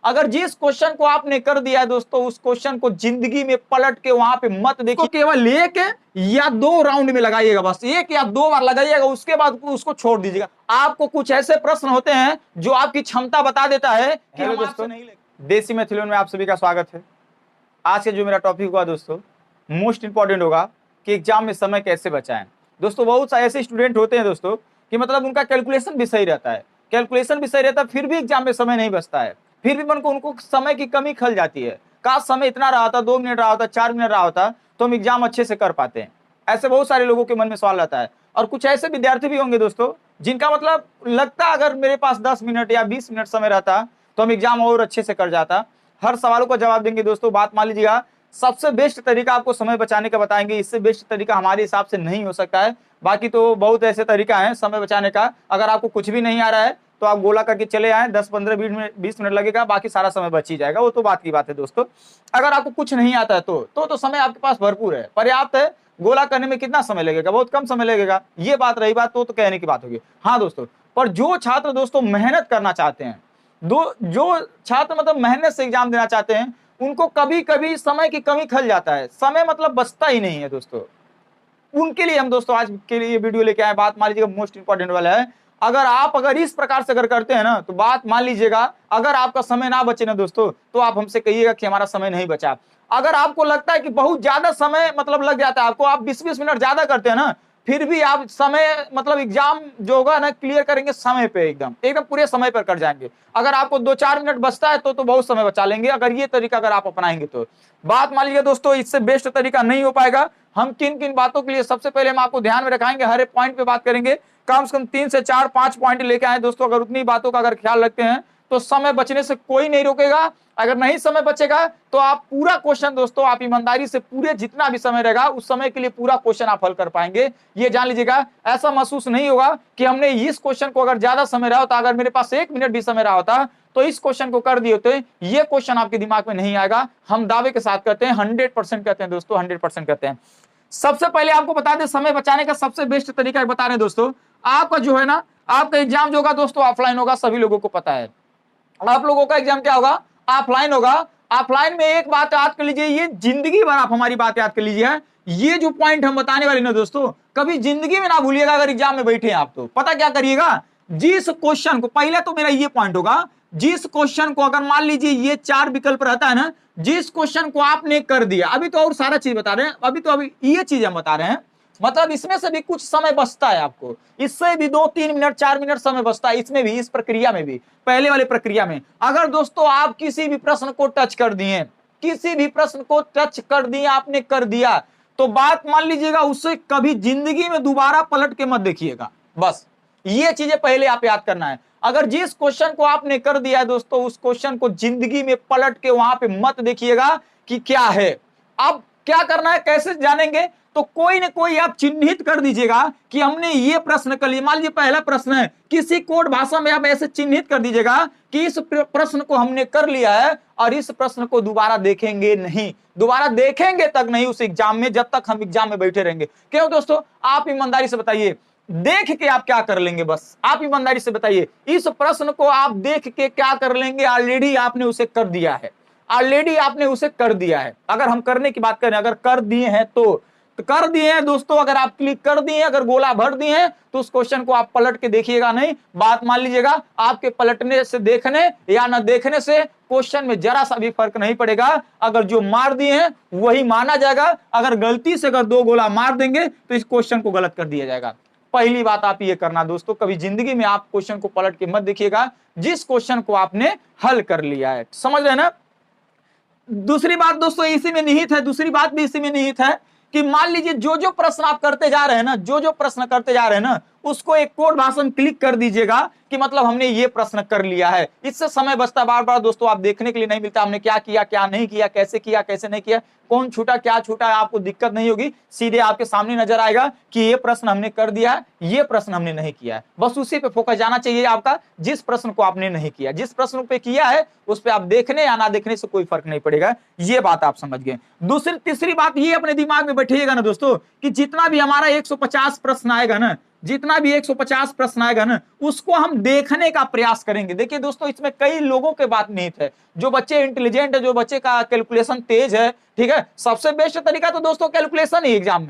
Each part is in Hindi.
अगर जिस क्वेश्चन को आपने कर दिया है दोस्तों, उस क्वेश्चन को जिंदगी में पलट के वहां पे मत देखिए, केवल एक या दो राउंड में लगाइएगा, बस एक या दो बार लगाइएगा, उसके बाद उसको छोड़ दीजिएगा। आपको कुछ ऐसे प्रश्न होते हैं जो आपकी क्षमता बता देता है कि हम दोस्तों नहीं लेंगे। देसी मैथिली में आप सभी का स्वागत है। आज के जो मेरा टॉपिक हुआ दोस्तों, मोस्ट इंपॉर्टेंट होगा कि एग्जाम में समय कैसे बचाएं। दोस्तों बहुत सारे ऐसे स्टूडेंट होते हैं दोस्तों कि मतलब उनका कैलकुलेशन भी सही रहता है, फिर भी एग्जाम में समय नहीं बचता है, फिर भी उनको समय की कमी खल जाती है। काश समय इतना रहा था, 2 मिनट रहा होता, 4 मिनट रहा होता, तो हम एग्जाम अच्छे से कर पाते हैं। ऐसे बहुत सारे लोगों के मन में सवाल रहता है। और कुछ ऐसे विद्यार्थी भी होंगे दोस्तों जिनका मतलब लगता अगर मेरे पास 10 मिनट या 20 मिनट समय रहता तो हम एग्जाम और अच्छे से कर जाता। हर सवालों का जवाब देंगे दोस्तों। बात मान लीजिएगा, सबसे बेस्ट तरीका आपको समय बचाने का बताएंगे। इससे बेस्ट तरीका हमारे हिसाब से नहीं हो सकता है। बाकी तो बहुत ऐसे तरीका है समय बचाने का। अगर आपको कुछ भी नहीं आ रहा है तो आप गोला करके चले आए, 10 15 20 मिनट लगेगा, बाकी सारा समय बच ही जाएगा। वो तो बात की बात है दोस्तों। अगर आपको कुछ नहीं आता है तो समय आपके पास भरपूर है, पर्याप्त है। गोला करने में कितना समय लगेगा? बहुत कम समय लगेगा। ये बात रही बात तो कहने की बात होगी। हाँ दोस्तों, पर जो छात्र दोस्तों मेहनत करना चाहते हैं, जो छात्र मतलब मेहनत से एग्जाम देना चाहते हैं, उनको कभी कभी समय की कमी खल जाता है। समय मतलब बचता ही नहीं है दोस्तों। उनके लिए हम दोस्तों आज के लिए वीडियो लेके आए। बात मान लीजिएगा मोस्ट इंपॉर्टेंट वाला है। अगर इस प्रकार से अगर करते हैं ना, तो बात मान लीजिएगा, अगर आपका समय ना बचे ना दोस्तों, तो आप हमसे कहिएगा कि हमारा समय नहीं बचा। अगर आपको लगता है कि बहुत ज्यादा समय मतलब लग जाता है आपको, आप 20-20 मिनट ज्यादा करते हैं ना, फिर भी आप समय मतलब एग्जाम जो होगा ना क्लियर करेंगे समय पे, एकदम पूरे समय पर कर जाएंगे। अगर आपको 2-4 मिनट बचता है तो बहुत समय बचा लेंगे अगर ये तरीका अगर आप अपनाएंगे तो। बात मान लीजिए दोस्तों, इससे बेस्ट तरीका नहीं हो पाएगा। हम किन किन बातों के लिए सबसे पहले हम आपको ध्यान में रखाएंगे, हर एक पॉइंट पे बात करेंगे। कम से कम 3 से 4-5 पॉइंट लेके आए दोस्तों। अगर उतनी बातों का अगर ख्याल रखते हैं तो समय बचने से कोई नहीं रोकेगा। अगर नहीं समय बचेगा तो आप पूरा क्वेश्चन दोस्तों, आप ईमानदारी से पूरे जितना भी समय रहेगा उस समय के लिए पूरा क्वेश्चन आप हल कर पाएंगे। ये जान लीजिएगा। ऐसा महसूस नहीं होगा कि हमने इस क्वेश्चन को अगर ज्यादा समय रहा होता, अगर मेरे पास 1 मिनट भी समय रहा होता तो इस क्वेश्चन को कर दिए होते, ये क्वेश्चन आपके दिमाग में नहीं आएगा। हम दावे के साथ कहते हैं, 100% कहते हैं दोस्तों, 100% कहते हैं। सबसे पहले आपको बता दें, समय बचाने का सबसे बेस्ट तरीका बता रहे हैं दोस्तों। आपका जो है ना, आपका एग्जाम जो होगा दोस्तों ऑफलाइन होगा, सभी लोगों को पता है। आप लोगों का एग्जाम क्या होगा? ऑफलाइन होगा। ऑफलाइन में एक बात याद कर लीजिए, ये जिंदगी भर आप हमारी बात याद कर लीजिए। ये जो पॉइंट हम बताने वाले ना दोस्तों, कभी जिंदगी में ना भूलिएगा। अगर एग्जाम में बैठे हैं आप तो पता क्या करिएगा, जिस क्वेश्चन को, पहले तो मेरा ये पॉइंट होगा, जिस क्वेश्चन को अगर मान लीजिए ये 4 विकल्प रहता है ना, जिस क्वेश्चन को आपने कर दिया, अभी तो और सारा चीज बता रहे हैं, अभी ये चीज हम बता रहे हैं, मतलब इसमें से भी कुछ समय बचता है आपको, इससे भी 2-3 मिनट 4 मिनट समय बचता है इसमें भी, इस प्रक्रिया में भी, पहले वाले प्रक्रिया में। अगर दोस्तों आप किसी भी प्रश्न को टच कर दिए, किसी भी प्रश्न को टच कर दिए, आपने कर दिया, तो बात मान लीजिएगा उससे कभी जिंदगी में दोबारा पलट के मत देखिएगा। बस ये चीजें पहले आप याद करना है। अगर जिस क्वेश्चन को आपने कर दिया है दोस्तों, उस क्वेश्चन को जिंदगी में पलट के वहां पे मत देखिएगा कि क्या है। अब क्या करना है, कैसे जानेंगे? तो कोई ना कोई आप चिन्हित कर दीजिएगा कि हमने ये प्रश्न कर लिया। मान लीजिए पहला प्रश्न है, किसी कोड भाषा में आप ऐसे चिन्हित कर दीजिएगा कि इस प्रश्न को हमने कर लिया है और इस प्रश्न को दोबारा देखेंगे नहीं, दोबारा देखेंगे तक नहीं उस एग्जाम में, जब तक हम एग्जाम में बैठे रहेंगे। क्यों दोस्तों? आप ईमानदारी से बताइए, देख के आप क्या कर लेंगे? बस आप ईमानदारी से बताइए, इस प्रश्न को आप देख के क्या कर लेंगे? ऑलरेडी आपने उसे कर दिया है, ऑलरेडी आपने उसे कर दिया है। अगर हम करने की बात करें, अगर कर दिए हैं तो कर दिए हैं दोस्तों। अगर आप क्लिक कर दिए हैं, अगर गोला भर दिए हैं, तो उस क्वेश्चन को आप पलट के देखिएगा नहीं। बात मान लीजिएगा, आपके पलटने से, देखने या न देखने से क्वेश्चन में जरा सा भी फर्क नहीं पड़ेगा। अगर जो मार दिए हैं वही माना जाएगा। अगर गलती से अगर 2 गोला मार देंगे तो इस क्वेश्चन को गलत कर दिया जाएगा। पहली बात आप ये करना दोस्तों, कभी जिंदगी में आप क्वेश्चन को पलट के मत देखिएगा जिस क्वेश्चन को आपने हल कर लिया है। समझ रहे ना? दूसरी बात दोस्तों इसी में निहित है, दूसरी बात भी इसी में निहित है कि मान लीजिए जो प्रश्न आप करते जा रहे हैं ना, जो प्रश्न करते जा रहे हैं ना, उसको एक कोड भाषा में क्लिक कर दीजिएगा कि मतलब हमने ये प्रश्न कर लिया है। इससे समय बचता। बार बार दोस्तों आप देखने के लिए नहीं मिलता हमने क्या किया, क्या नहीं किया, कैसे किया, कैसे नहीं किया, कौन छूटा, क्या छूटा, आपको दिक्कत नहीं होगी। सीधे आपके सामने नजर आएगा कि ये प्रश्न हमने कर दिया है, ये प्रश्न हमने नहीं किया है। बस उसी पे फोकस जाना चाहिए आपका, जिस प्रश्न को आपने नहीं किया। जिस प्रश्न पे किया है उस पे आप देखने या ना देखने से कोई फर्क नहीं पड़ेगा। ये बात आप समझ गए। तीसरी बात ये अपने दिमाग में बैठिएगा ना दोस्तों कि जितना भी हमारा 150 प्रश्न आएगा ना, जितना भी 150 प्रश्न आएगा ना, उसको हम देखने का प्रयास करेंगे। देखिए दोस्तों, इसमें कई लोगों के बात निहित है। जो बच्चे इंटेलिजेंट है, जो बच्चे का कैलकुलेशन तेज है, ठीक है, सबसे बेस्ट तरीका तो दोस्तों कैलकुलेशन ही एग्जाम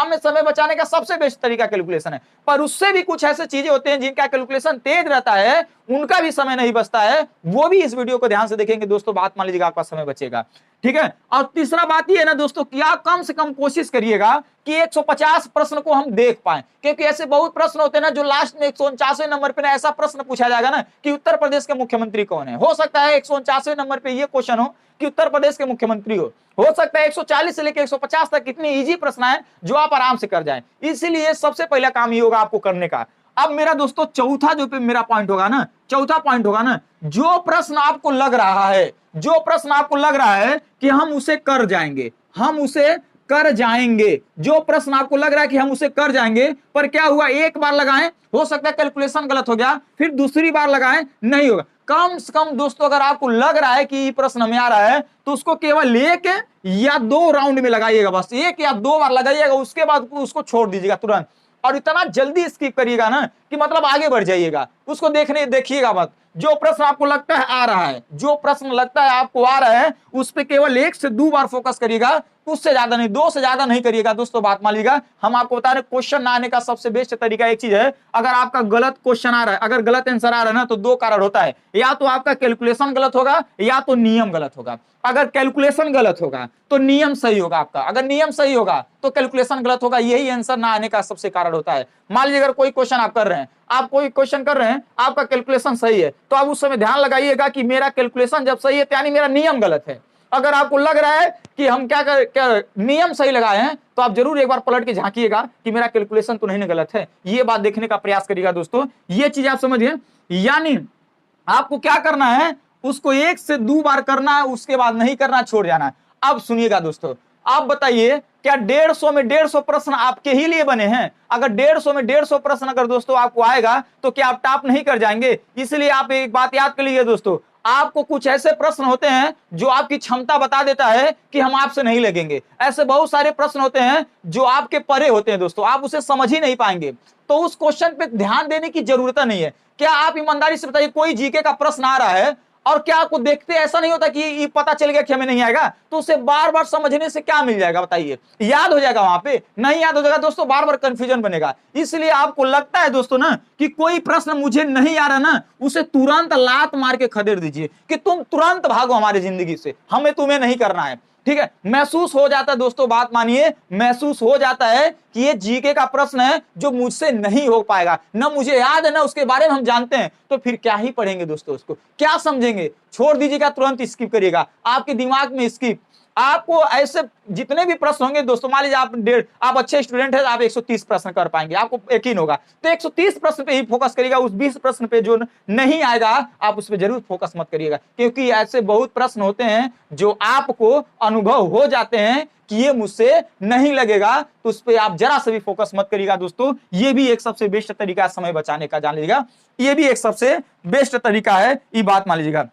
में समय बचाने का सबसे बेस्ट तरीका कैलकुलेशन है। पर उससे भी कुछ ऐसे चीजें होते हैं जिनका कैलकुलेशन तेज रहता है, उनका भी समय नहीं बचता है, वो भी इस वीडियो को ध्यान से देखेंगे दोस्तों, बात मान लीजिएगा आपका समय बचेगा, ठीक है। और तीसरा बात ये है ना दोस्तों कि आप कम से कम कोशिश करिएगा कि 150 प्रश्न को हम देख पाए, क्योंकि ऐसे बहुत प्रश्न होते हैं ना जो लास्ट में 149वें नंबर पे ना ऐसा प्रश्न पूछा जाएगा ना कि उत्तर प्रदेश के मुख्यमंत्री कौन है। हो सकता है 149वें नंबर पे ये क्वेश्चन हो कि उत्तर प्रदेश के मुख्यमंत्री हो सकता है 140 से लेकर 150 तक कितने इजी प्रश्न है जो आप आराम से कर जाएं। इसीलिए सबसे पहला काम ये होगा आपको करने का। अब मेरा दोस्तों चौथा जो पे मेरा पॉइंट होगा ना, चौथा पॉइंट होगा ना, जो प्रश्न आपको लग रहा है, जो प्रश्न आपको लग रहा है कि हम उसे कर जाएंगे, हम उसे कर जाएंगे, जो प्रश्न आपको लग रहा है कि हम उसे कर जाएंगे, पर क्या हुआ, एक बार लगाएं, हो सकता है कैलकुलेशन गलत हो गया, फिर दूसरी बार लगाएं, नहीं होगा। कम से कम दोस्तों अगर आपको लग रहा है कि ये प्रश्न हमें आ रहा है तो उसको केवल एक या दो राउंड में लगाइएगा, बस एक या दो बार लगाइएगा, उसके बाद उसको छोड़ दीजिएगा तुरंत। और इतना जल्दी स्किप करिएगा ना कि मतलब आगे बढ़ जाइएगा, उसको देखिएगा मत। जो प्रश्न आपको लगता है आ रहा है, जो प्रश्न लगता है आपको आ रहा है, उस पे केवल 1 से 2 बार फोकस करिएगा, उससे ज्यादा नहीं, 2 से ज्यादा नहीं करिएगा दोस्तों। बात मान लीजिएगा, हम आपको बता रहे क्वेश्चन ना आने का सबसे बेस्ट तरीका एक चीज है, अगर आपका गलत क्वेश्चन आ रहा है, अगर गलत आंसर आ रहा है ना, तो 2 कारण होता है, या तो आपका कैलकुलेशन गलत होगा या तो नियम गलत होगा। अगर कैलकुलेशन गलत होगा तो नियम सही होगा आपका, अगर नियम सही होगा तो कैलकुलेशन गलत होगा, यही आंसर ना आने का सबसे कारण होता है। मान लीजिए अगर कोई क्वेश्चन आप कर रहे हैं, आप कोई क्वेश्चन कर रहे हैं, आपका कैलकुलेशन सही है, तो आप उस समय ध्यान लगाइएगा कि मेरा कैलकुलेशन जब सही है तो यानी मेरा नियम गलत है। अगर आपको लग रहा है कि हम क्या नियम सही लगाए हैं, तो आप जरूर एक बार पलट के झांकिएगा कि मेरा कैलकुलेशन तो नहीं गलत है, ये बात देखने का प्रयास करिएगा दोस्तों। ये चीज आप समझिए, यानी आपको क्या करना है, उसको 1 से 2 बार करना है, उसके बाद नहीं करना, छोड़ जाना है। अब सुनिएगा दोस्तों, आप बताइए क्या 150 में 150 प्रश्न आपके ही लिए बने हैं? अगर 150 में 150 प्रश्न अगर दोस्तों आपको आएगा तो क्या आप टॉप नहीं कर जाएंगे? इसलिए आप एक बात याद कर लीजिए दोस्तों, आपको कुछ ऐसे प्रश्न होते हैं जो आपकी क्षमता बता देता है कि हम आपसे नहीं लगेंगे। ऐसे बहुत सारे प्रश्न होते हैं जो आपके परे होते हैं दोस्तों, आप उसे समझ ही नहीं पाएंगे, तो उस क्वेश्चन पे ध्यान देने की जरूरत नहीं है। क्या आप ईमानदारी से बताइए, कोई जीके का प्रश्न आ रहा है और क्या आपको देखते ऐसा नहीं होता कि ये पता चल गया कि हमें नहीं आएगा, तो उसे बार बार समझने से क्या मिल जाएगा बताइए? याद हो जाएगा, वहां पे नहीं याद हो जाएगा दोस्तों, बार बार कंफ्यूजन बनेगा। इसलिए आपको लगता है दोस्तों ना कि कोई प्रश्न मुझे नहीं आ रहा ना, उसे तुरंत लात मार के खदेड़ दीजिए कि तुम तुरंत भागो हमारी जिंदगी से, हमें तुम्हें नहीं करना है, ठीक है। महसूस हो जाता है दोस्तों, बात मानिए, महसूस हो जाता है कि ये जीके का प्रश्न है जो मुझसे नहीं हो पाएगा, ना मुझे याद है ना उसके बारे में हम जानते हैं, तो फिर क्या ही पढ़ेंगे दोस्तों, उसको क्या समझेंगे, छोड़ दीजिएगा, तुरंत स्किप करिएगा। आपके दिमाग में स्किप, आपको ऐसे जितने भी प्रश्न होंगे दोस्तों, मान लीजिए आप अच्छे स्टूडेंट हैं, आप 130 प्रश्न कर पाएंगे, आपको यकीन होगा, तो 130 प्रश्न पे ही फोकस करिएगा, उस 20 प्रश्न पे जो नहीं आएगा आप उस पे जरूर फोकस मत करिएगा, क्योंकि ऐसे बहुत प्रश्न होते हैं जो आपको अनुभव हो जाते हैं कि ये मुझसे नहीं लगेगा, तो उस पे आप जरा से भी फोकस मत करिएगा दोस्तों। ये भी एक सबसे बेस्ट तरीका है समय बचाने का, जान लीजिएगा, ये भी एक सबसे बेस्ट तरीका है, ये बात मान लीजिएगा।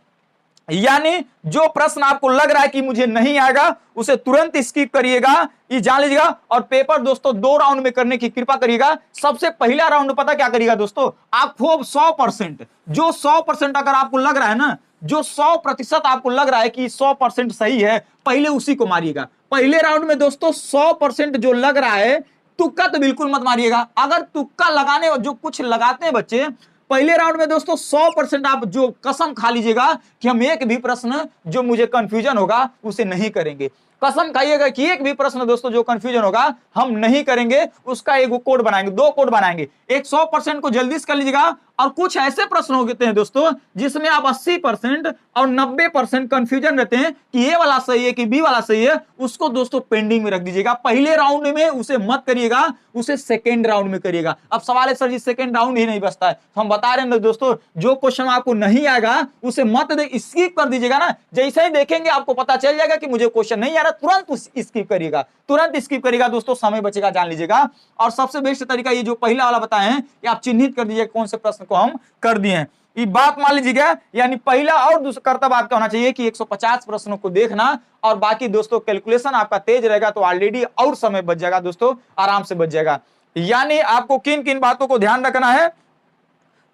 यानी जो प्रश्न आपको लग रहा है कि मुझे नहीं आएगा, उसे तुरंत स्किप करिएगा, ये जान लीजिएगा। और पेपर दोस्तों 2 राउंड में करने की कृपा करिएगा। सबसे पहला राउंड पता क्या करिएगा दोस्तों, आप खूब 100%, जो 100% अगर आपको लग रहा है ना, जो 100% आपको लग रहा है कि 100% सही है, पहले उसी को मारिएगा। पहले राउंड में दोस्तों 100% जो लग रहा है, तुक्का तो बिल्कुल मत मारिएगा। अगर तुक्का लगाने, जो कुछ लगाते हैं बच्चे, पहले राउंड में दोस्तों 100% आप जो कसम खा लीजिएगा कि हम एक भी प्रश्न जो मुझे कंफ्यूजन होगा उसे नहीं करेंगे। कसम खाइएगा कि एक भी प्रश्न दोस्तों जो कंफ्यूजन होगा हम नहीं करेंगे, उसका एक कोड बनाएंगे, 2 कोड बनाएंगे। एक 100% को जल्दी से कर लीजिएगा, और कुछ ऐसे प्रश्न होते हैं दोस्तों जिसमें आप 80% और 90% कंफ्यूजन रहते हैं कि ये वाला सही है कि बी वाला सही है, उसको दोस्तों पेंडिंग में रख दीजिएगा। पहले राउंड में उसे मत करिएगा, उसे सेकेंड राउंड में करिएगा। अब सवाल है सर जी सेकेंड राउंड ही नहीं बचता है, तो हम बता रहे हैं दोस्तों, जो क्वेश्चन आपको नहीं आएगा उसे मत स्किप कर दीजिएगा ना। जैसे ही देखेंगे आपको पता चल जाएगा कि मुझे क्वेश्चन नहीं आ रहा, तुरंत स्किप करिएगा, तुरंत स्किप करिएगा दोस्तों, समय बचेगा, जान लीजिएगा। और सबसे बेस्ट तरीका ये जो पहला वाला बताए हैं, कि आप चिन्हित कर दीजिए कौन से प्रश्न को हम कर दिए हैं, ये बात मान लीजिएगा। यानी पहला और दूसरा कर्तव्य आपका होना चाहिए कि 150 प्रश्नों को देखना, और बाकी दोस्तों कैलकुलेशन आपका तेज रहेगा तो ऑलरेडी और समय बच जाएगा दोस्तों, आराम से बच जाएगा। यानी आपको किन किन बातों को ध्यान रखना है,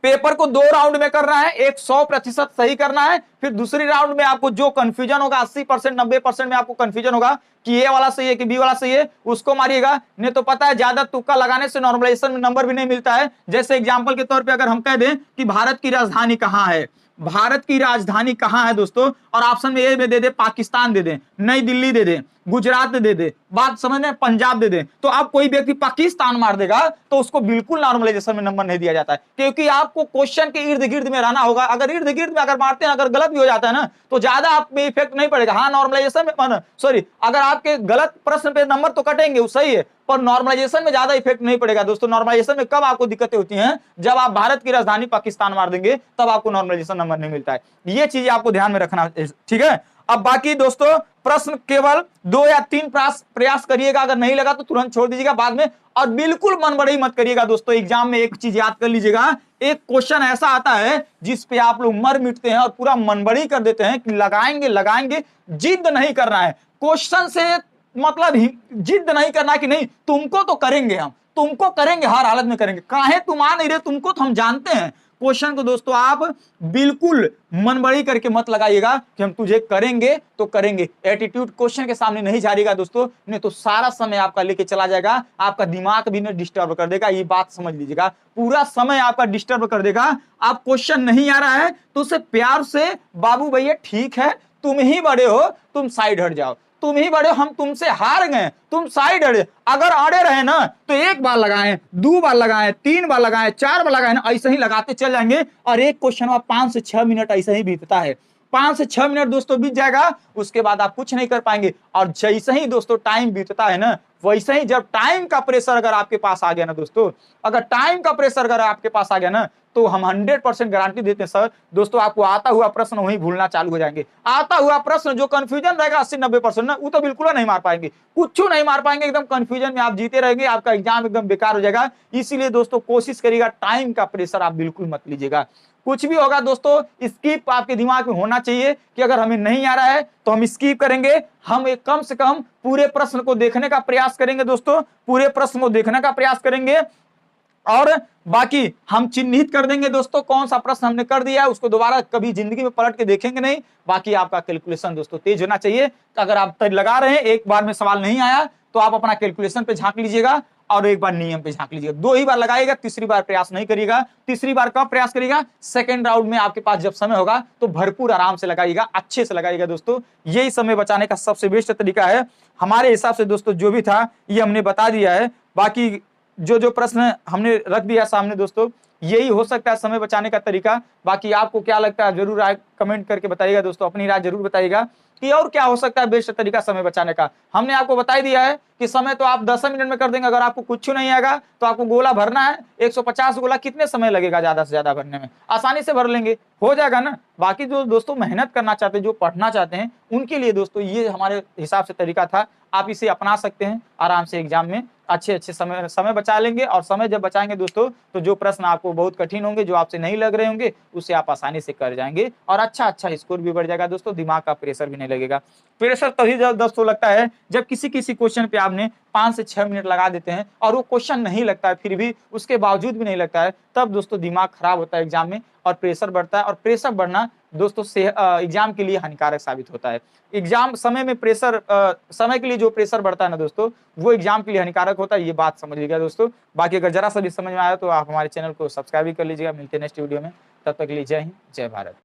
पेपर को 2 राउंड में करना है, एक 100% सही करना है, फिर दूसरी राउंड में आपको जो कंफ्यूजन होगा 80% 90% में आपको कंफ्यूजन होगा कि ए वाला सही है कि बी वाला सही है, उसको मारिएगा। नहीं तो पता है ज्यादा तुक्का लगाने से नॉर्मलाइजेशन में नंबर भी नहीं मिलता है। जैसे एग्जांपल के तौर पे अगर हम कह दें कि भारत की राजधानी कहां है, भारत की राजधानी कहां है दोस्तों, और ऑप्शन में ए में दे दे पाकिस्तान दे दे, नई दिल्ली दे दे, गुजरात दे दे, बात समझ में, पंजाब दे दे, तो अब कोई व्यक्ति पाकिस्तान मार देगा तो उसको बिल्कुल नॉर्मलाइजेशन में नंबर नहीं दिया जाता है, क्योंकि आपको क्वेश्चन के इर्द गिर्द में रहना होगा। अगर इर्द गिर्द में अगर मारते हैं, अगर गलत भी हो जाता है ना, तो ज्यादा आप में इफेक्ट नहीं पड़ेगा। हाँ नॉर्मलाइजेशन में सॉरी, अगर आपके गलत प्रश्न पे नंबर तो कटेंगे वो सही है, पर नॉर्मलाइजेशन में ज्यादा इफेक्ट नहीं पड़ेगा दोस्तों। नॉर्मलाइजेशन में कब आपको दिक्कतें होती हैं, जब आप भारत की राजधानी पाकिस्तान मार देंगे, तब आपको नॉर्मलाइजेशन नंबर नहीं मिलता है। ये चीज आपको ध्यान में रखना, ठीक है। अब बाकी दोस्तों प्रश्न केवल 2 या 3 प्रयास करिएगा, अगर नहीं लगा तो तुरंत छोड़ दीजिएगा बाद में, और बिल्कुल मनबड़ई मत करिएगा दोस्तों। एग्जाम में एक चीज याद कर लीजिएगा, एक क्वेश्चन ऐसा आता है जिस पे आप लोग मर मिटते हैं और पूरा मनबड़ी कर देते हैं कि लगाएंगे लगाएंगे। जिद नहीं करना है क्वेश्चन से, मतलब जिद नहीं करना कि नहीं तुमको तो करेंगे, हम तुमको करेंगे, हर हालत में करेंगे, काहे तुम आ नहीं रहे, तुमको तो हम जानते हैं। क्वेश्चन को दोस्तों आप बिल्कुल मनबड़ी करके मत लगाइएगा कि हम तुझे करेंगे तो करेंगे। एटीट्यूड क्वेश्चन के सामने नहीं जारिएगा दोस्तों, नहीं तो सारा समय आपका लेके चला जाएगा, आपका दिमाग भी नहीं डिस्टर्ब कर देगा। ये बात समझ लीजिएगा, पूरा समय आपका डिस्टर्ब कर देगा। आप क्वेश्चन नहीं आ रहा है तो उसे प्यार से, बाबू भैया ठीक है तुम ही बड़े हो, तुम साइड हट जाओ, तुम ही बड़े, हम तुमसे हार गए, तुम साइड अड़े। अगर अड़े रहे ना तो 1 बार लगाएं, 2 बार लगाएं, 3 बार लगाएं, 4 बार लगाएं ना, ऐसे ही लगाते चल जाएंगे। और एक क्वेश्चन में 5 से 6 मिनट ऐसे ही बीतता है, 5 से 6 मिनट दोस्तों बीत जाएगा, उसके बाद आप कुछ नहीं कर पाएंगे। और जैसे ही दोस्तों टाइम बीतता है ना, वैसे ही जब टाइम का प्रेशर अगर आपके पास आ गया ना दोस्तों, अगर टाइम का प्रेशर अगर आपके पास आ गया ना, तो हम 100% गारंटी देते हैं सर दोस्तों, आपको आता हुआ प्रश्न वहीं भूलना चालू हो जाएंगे। आता हुआ प्रश्न जो कंफ्यूजन रहेगा 80-90% ना, वो तो बिल्कुल नहीं मार पाएंगे, कुछ नहीं मार पाएंगे, एकदम कंफ्यूजन में आप जीते रहेंगे, आपका एग्जाम एकदम बेकार हो जाएगा। इसीलिए दोस्तों कोशिश करिएगा, टाइम का प्रेशर आप बिल्कुल मत लीजिएगा। कुछ भी होगा दोस्तों, स्किप आपके दिमाग में होना चाहिए कि अगर हमें नहीं आ रहा है तो हम स्किप करेंगे। हम एक कम से कम पूरे प्रश्न को देखने का प्रयास करेंगे दोस्तों, पूरे प्रश्न को देखने का प्रयास करेंगे, और बाकी हम चिन्हित कर देंगे दोस्तों कौन सा प्रश्न हमने कर दिया है, उसको दोबारा कभी जिंदगी में पलट के देखेंगे नहीं। बाकी आपका कैलकुलेशन दोस्तों तेज होना चाहिए। अगर आप लगा रहे हैं, एक बार में सवाल नहीं आया तो आप अपना कैलकुलेशन पे झांक लीजिएगा और एक बार नियम पे झांक लीजिएगा। 2 ही बार लगाइएगा, तीसरी बार प्रयास नहीं करिएगा। तीसरी बार कब प्रयास करिएगा, सेकंड राउंड में आपके पास जब समय होगा तो भरपूर आराम से लगाइएगा, अच्छे से लगाइएगा दोस्तों। यही समय बचाने का सबसे बेस्ट तरीका है हमारे हिसाब से दोस्तों। जो भी था ये हमने बता दिया है, बाकी जो प्रश्न हमने रख दिया सामने दोस्तों, यही हो सकता है समय बचाने का तरीका। बाकी आपको क्या लगता है जरूर राय कमेंट करके बताइएगा दोस्तों, अपनी राय जरूर बताइएगा कि और क्या हो सकता है बेस्ट तरीका समय बचाने का। हमने आपको बता दिया है कि समय तो आप 10 मिनट में कर देंगे। अगर आपको कुछ नहीं आएगा तो आपको गोला भरना है, 150 गोला कितने समय लगेगा, ज्यादा से ज्यादा भरने में, आसानी से भर लेंगे, हो जाएगा ना। बाकी जो दोस्तों मेहनत करना चाहते हैं, जो पढ़ना चाहते हैं, उनके लिए दोस्तों ये हमारे हिसाब से तरीका था। आप इसे अपना सकते हैं, आराम से एग्जाम में अच्छे समय बचा लेंगे। और समय जब बचाएंगे दोस्तों, तो जो प्रश्न आपको बहुत कठिन होंगे, जो आपसे नहीं लग रहे होंगे, उसे आप आसानी से कर जाएंगे और अच्छा स्कोर भी बढ़ जाएगा दोस्तों। दिमाग का प्रेशर भी नहीं लगेगा। प्रेशर तभी दोस्तों लगता है जब किसी क्वेश्चन पे आपने 5 से 6 मिनट लगा देते हैं और वो क्वेश्चन नहीं लगता है, फिर भी उसके बावजूद भी नहीं लगता है, तब दोस्तों दिमाग खराब होता है एग्जाम में और प्रेशर बढ़ता है। और प्रेशर बढ़ना दोस्तों एग्जाम के लिए हानिकारक साबित होता है। एग्जाम समय में प्रेशर, समय के लिए जो प्रेशर बढ़ता है ना दोस्तों, वो एग्जाम के लिए हानिकारक होता है। ये बात समझिएगा दोस्तों। बाकी अगर जरा सा भी समझ में आया तो आप हमारे चैनल को सब्सक्राइब भी कर लीजिएगा। मिलते हैं नेक्स्ट वीडियो में, तब तक के लिए जय हिंद, जय भारत।